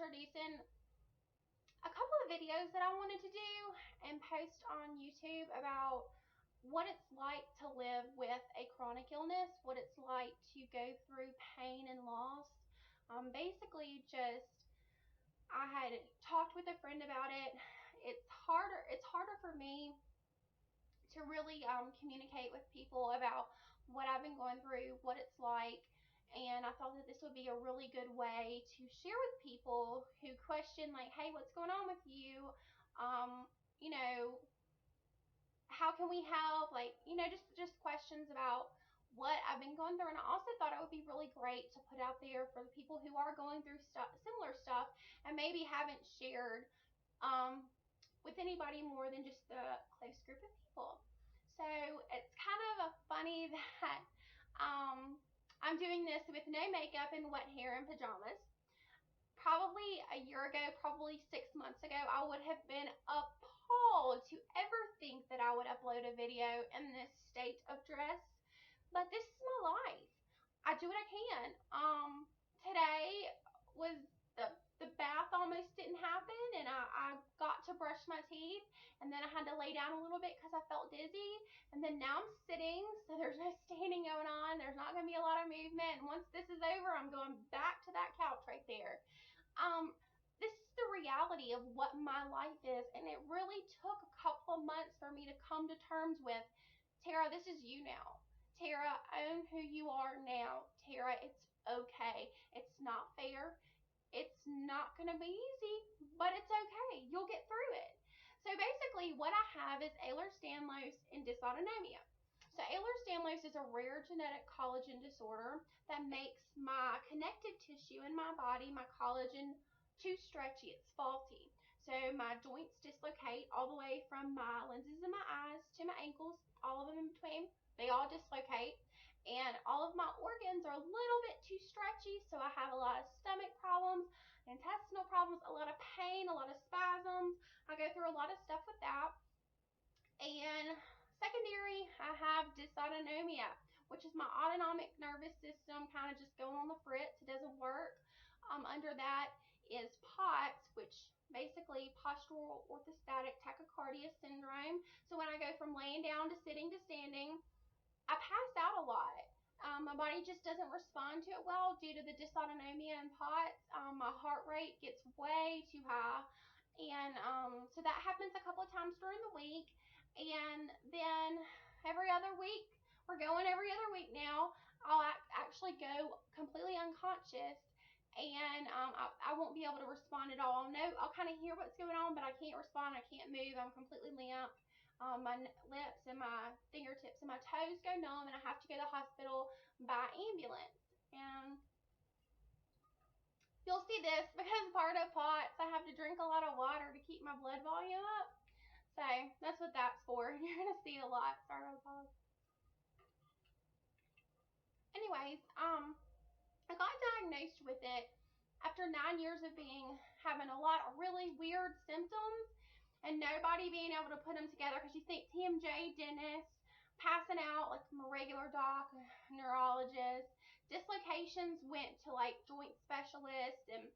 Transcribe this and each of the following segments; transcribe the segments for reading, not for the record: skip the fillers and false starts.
introducing a couple of videos that I wanted to do and post on YouTube about what it's like to live with a chronic illness, what it's like to go through pain and loss. Basically, just I had talked with a friend about it. It's harder for me to really communicate with people about what I've been going through, what it's like, and I thought that this would be a really good way to share with people who question, like, hey, what's going on with you? Um, you know, how can we help? Like, just questions about what I've been going through. And I also thought it would be really great to put out there for the people who are going through similar stuff and maybe haven't shared um, with anybody more than just the close group of people. So it's kind of funny that I'm doing this with no makeup and wet hair and pajamas. Probably a year ago, probably 6 months ago, I would have been appalled to ever think that I would upload a video in this state of dress. But this is my life. I do what I can. Today was the bath almost didn't happen, and I got to brush my teeth, and then I had to lay down a little bit because I felt dizzy, and then now I'm sitting, so there's no standing going on. There's not going to be a lot of movement, and once this is over, I'm going back to that couch right there. This is the reality of what my life is, and it really took a couple of months for me to come to terms with, Tara, this is you now. Tara, own who you are now. Tara, it's okay. It's not fair. It's not going to be easy, but it's okay. You'll get through it. So basically, what I have is Ehlers-Danlos and dysautonomia. So Ehlers-Danlos is a rare genetic collagen disorder that makes my connective tissue in my body, my collagen, too stretchy. It's faulty. So my joints dislocate all the way from my lenses in my eyes to my ankles, all of them in between. They all dislocate, and all of my organs are a little bit too stretchy, so I have a lot of stomach problems, intestinal problems, a lot of pain, a lot of spasms. I go through a lot of stuff with that. And secondary, I have dysautonomia, which is my autonomic nervous system kind of just going on the fritz. It doesn't work. Under that is POTS, which basically postural orthostatic tachycardia syndrome. So when I go from laying down to sitting to standing, I pass out a lot. My body just doesn't respond to it well due to the dysautonomia and POTS. My heart rate gets way too high. And so that happens a couple of times during the week. And then every other week, we're going every other week now, I'll actually go completely unconscious, and I won't be able to respond at all. No, I'll kind of hear what's going on, but I can't respond. I can't move. I'm completely limp. My lips and my fingertips and my toes go numb, and I have to go to the hospital by ambulance. And you'll see this because part of POTS, I have to drink a lot of water to keep my blood volume up. So that's what that's for. You're going to see a lot. Sorry about pause. Anyways, I got diagnosed with it after 9 years of having a lot of really weird symptoms and nobody being able to put them together, because you think TMJ, dentist, passing out like from a regular doc, neurologist, dislocations went to like joint specialists, and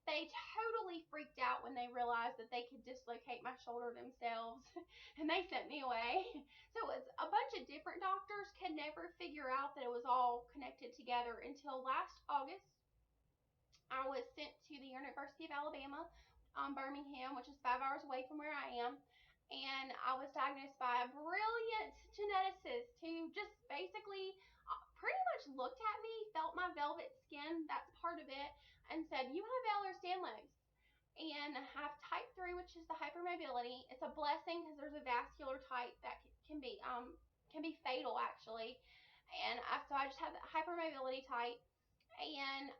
they totally freaked out when they realized that they could dislocate my shoulder themselves, and they sent me away. So it's a bunch of different doctors could never figure out that it was all connected together until last August. I was sent to the University of Alabama, Birmingham, which is 5 hours away from where I am, and I was diagnosed by a brilliant geneticist who just basically pretty much looked at me, felt my velvet skin, that's part of it, and said, you have Ehlers-Danlos. And I have type 3, which is the hypermobility. It's a blessing because there's a vascular type that can be fatal, actually. And so I just have the hypermobility type. And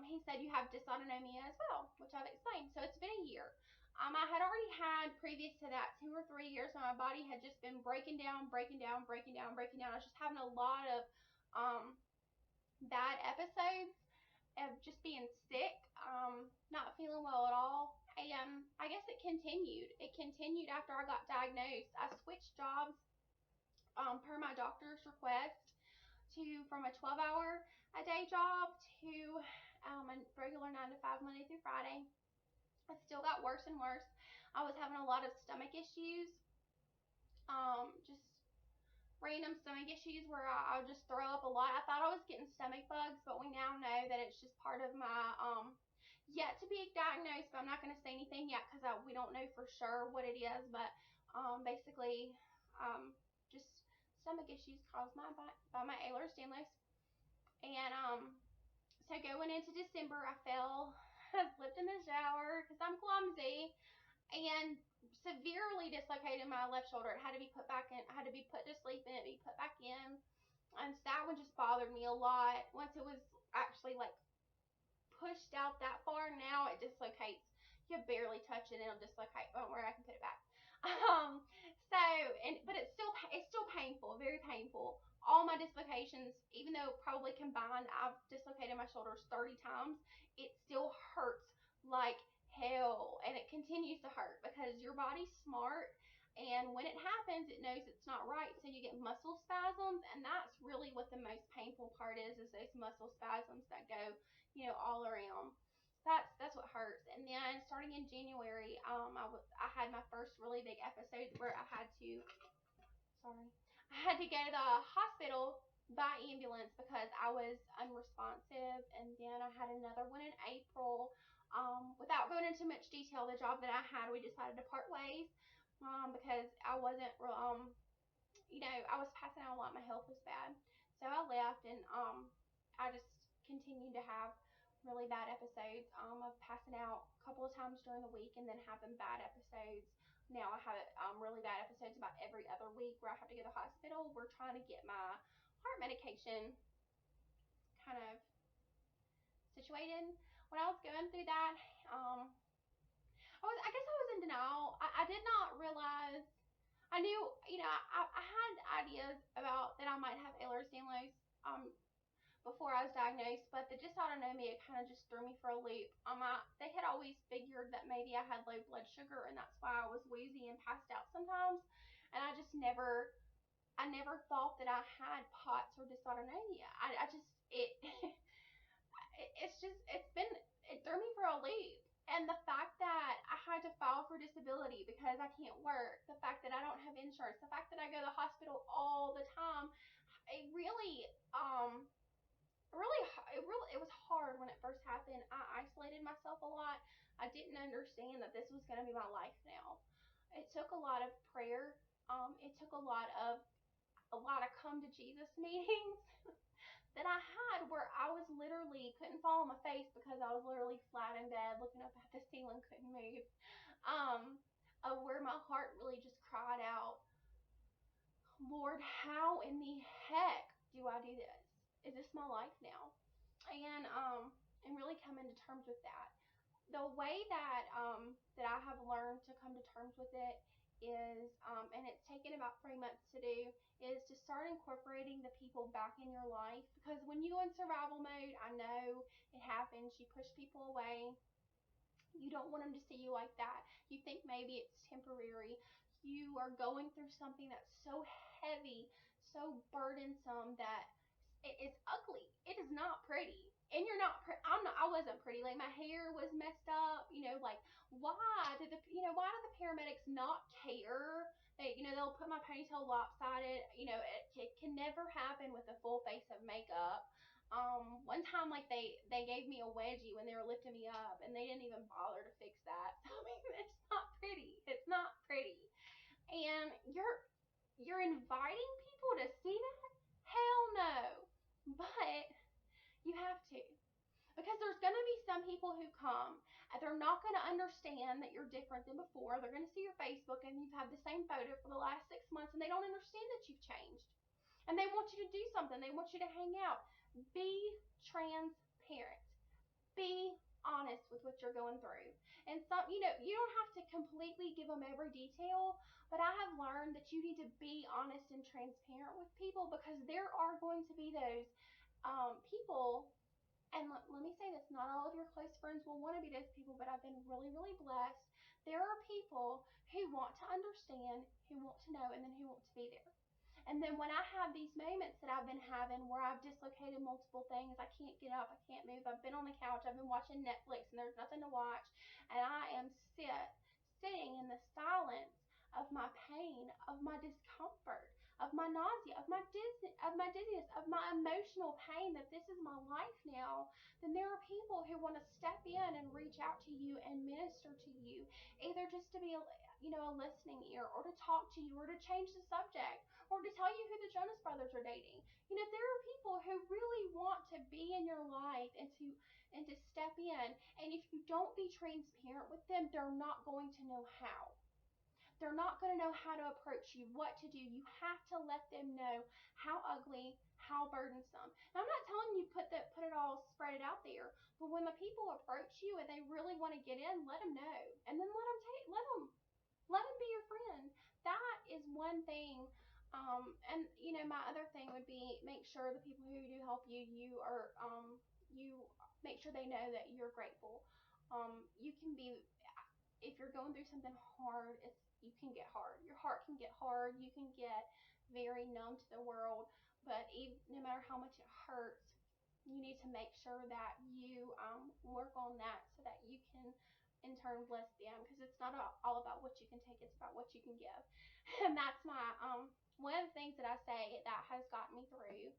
he said you have dysautonomia as well, which I've explained. So it's been a year. I had already had previous to that 2 or 3 years, so my body had just been breaking down. I was just having a lot of bad episodes of just being sick, not feeling well at all. And I guess it continued. It continued after I got diagnosed. I switched jobs per my doctor's request from a 12-hour a day job to a regular 9 to 5 Monday through Friday. It still got worse and worse. I was having a lot of stomach issues, just random stomach issues where I would just throw up a lot. I thought I was getting stomach bugs, but we now know that it's just part of my yet to be diagnosed. But I'm not going to say anything yet because we don't know for sure what it is. But basically, just stomach issues caused by my Ehlers-Danlos, and so going into December, I fell. I slipped in the shower because I'm clumsy and severely dislocated my left shoulder. It had to be put back in. I had to be put to sleep and it be put back in. And so that one just bothered me a lot. Once it was actually like pushed out that far, now it dislocates. You barely touch it and it'll dislocate. Don't worry, I can put it back. But it's still painful, very painful. All my dislocations, even though probably combined I've dislocated my shoulders 30 times, it still hurts like hell, and it continues to hurt because your body's smart, and when it happens it knows it's not right, so you get muscle spasms, and that's really what the most painful part is those muscle spasms that go, all around. That's what hurts. And then starting in January, I had my first really big episode where I had to go to the hospital by ambulance because I was unresponsive. And then I had another one in April. Without going into much detail, the job that I had, we decided to part ways because I wasn't I was passing out a lot. My health was bad. So I left, and I just continued to have really bad episodes of passing out a couple of times during the week and then having bad episodes. Now I have really bad episodes about every other week where I have to go to the hospital. We're trying to get my heart medication kind of situated. When I was going through that, I guess I was in denial. I did not realize. I knew, I had ideas about that I might have Ehlers-Danlos before I was diagnosed, but the dysautonomia, it kind of just threw me for a loop. They had always figured that maybe I had low blood sugar, and that's why I was woozy and passed out sometimes. And I never thought that I had POTS or dysautonomia. I just, it threw me for a loop. And the fact that I had to file for disability because I can't work, the fact that I don't have insurance, the fact that I go to the hospital all the time, it really, it was hard when it first happened. I isolated myself a lot. I didn't understand that this was going to be my life now. It took a lot of prayer. It took a lot of come to Jesus meetings that I had where I was literally couldn't fall on my face because I was literally flat in bed looking up at the ceiling, couldn't move. Where my heart really just cried out, Lord, how in the heck do I do this? Is this my life now? And really coming to terms with that. The way that I have learned to come to terms with it is, and it's taken about 3 months to do, is to start incorporating the people back in your life. Because when you go in survival mode, I know it happens. You push people away. You don't want them to see you like that. You think maybe it's temporary. You are going through something that's so heavy, so burdensome that it is ugly. It is not pretty. And you're not, I wasn't pretty. Like my hair was messed up, like why do the paramedics not care? They'll put my ponytail lopsided. It can never happen with a full face of makeup. One time, like they gave me a wedgie when they were lifting me up, and they didn't even bother to fix that. So I mean, it's not pretty. It's not pretty. And you're inviting people to see that? Hell no. But you have to. Because there's going to be some people who come and they're not going to understand that you're different than before. They're going to see your Facebook and you've had the same photo for the last 6 months and they don't understand that you've changed. And they want you to do something. They want you to hang out. Be transparent. Be honest with what you're going through. And you don't have to completely give them every detail, but I have learned that you need to be honest and transparent with people because there are going to be those people. And let me say this, not all of your close friends will want to be those people, but I've been really, really blessed. There are people who want to understand, who want to know, and then who want to be there. And then when I have these moments that I've been having where I've dislocated multiple things, I can't get up, I can't move, I've been on the couch, I've been watching Netflix, and there's nothing to watch, and I am sitting in the silence of my pain, of my discomfort, of my nausea, of my dizziness, of my emotional pain, that this is my life now, then there are people who want to step in and reach out to you and minister to you, either just to be a listening ear, or to talk to you, or to change the subject, or to tell you who the Jonas Brothers are dating. There are people who really want to be in your life and to step in. And if you don't be transparent with them, they're not going to know how. They're not going to know how to approach you, what to do. You have to let them know how ugly, how burdensome. Now, I'm not telling you put it all, spread it out there, but when the people approach you and they really want to get in, let them know, and then let them be your friend. That is one thing. And my other thing would be, make sure the people who do help you, you make sure they know that you're grateful. You can be, if you're going through something hard, you can get hard. Your heart can get hard. You can get very numb to the world. But no matter how much it hurts, you need to make sure that you work on that, so that you can in turn bless them, because it's not all about what you can take, it's about what you can give. And that's my one of the things that I say that has gotten me through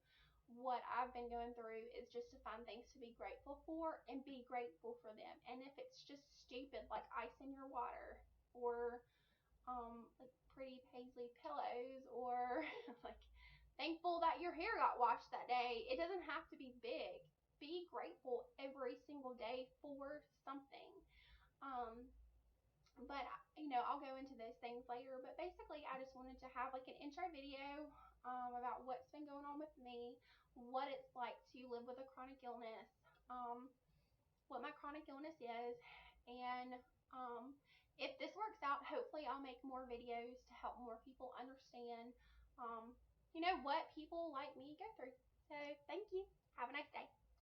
what I've been going through, is just to find things to be grateful for and be grateful for them. And if it's just stupid, like ice in your water, or like pretty paisley pillows, or like thankful that your hair got washed that day, it doesn't have to be big. Be grateful every single day for something. But I'll go into those things later. But basically, I just wanted to have like an intro video about what's been going on with me, what it's like to live with a chronic illness, what my chronic illness is, and if this works out, hopefully I'll make more videos to help more people understand, what people like me go through. So thank you. Have a nice day.